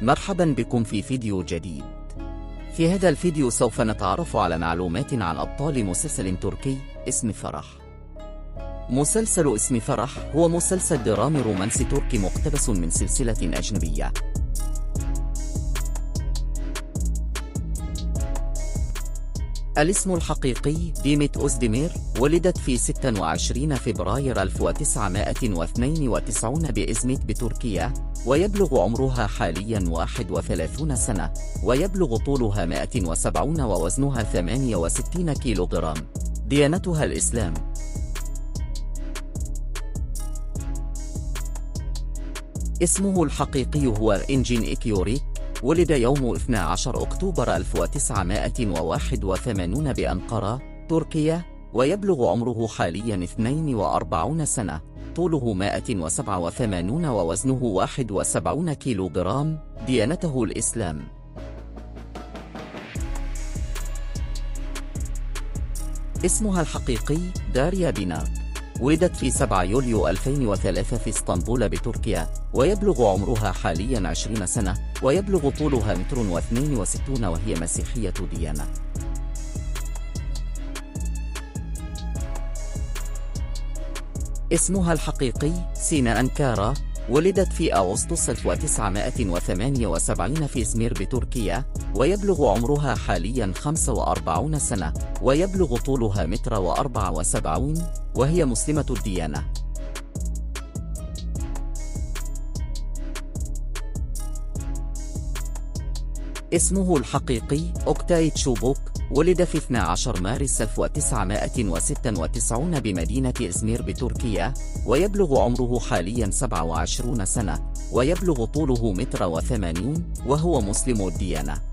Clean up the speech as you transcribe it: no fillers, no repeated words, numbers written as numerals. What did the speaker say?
مرحبا بكم في فيديو جديد. في هذا الفيديو سوف نتعرف على معلومات عن أبطال مسلسل تركي اسم فرح. مسلسل اسم فرح هو مسلسل درامي رومانسي تركي مقتبس من سلسلة أجنبية. الاسم الحقيقي ديمت أوزديمير، ولدت في 26 فبراير 1992 بإزميت بتركيا، ويبلغ عمرها حاليا 31 سنة، ويبلغ طولها 170 ووزنها 68 كيلوغرام. ديانتها الإسلام. اسمه الحقيقي هو إنجين إكيوريك، ولد يوم 12 أكتوبر 1981 بأنقرة، تركيا، ويبلغ عمره حاليا 42 سنة، طوله 187 ووزنه 71 كيلوغرام. ديانته الإسلام. اسمها الحقيقي داريا بينات، ولدت في 7 يوليو 2003 في اسطنبول بتركيا، ويبلغ عمرها حاليا 20 سنة، ويبلغ طولها 1.62 متر، وهي مسيحية ديانة. اسمها الحقيقي سينا أنكارا، ولدت في أغسطس 1978 في إزمير بتركيا، ويبلغ عمرها حاليا 45 سنة، ويبلغ طولها 1.74 متر، وهي مسلمة الديانة. اسمه الحقيقي أوكتاي تشوبوك، ولد في 12 مارس 1996 بمدينة إزمير بتركيا، ويبلغ عمره حاليا 27 سنة، ويبلغ طوله 1.80 متر، وهو مسلم الديانة.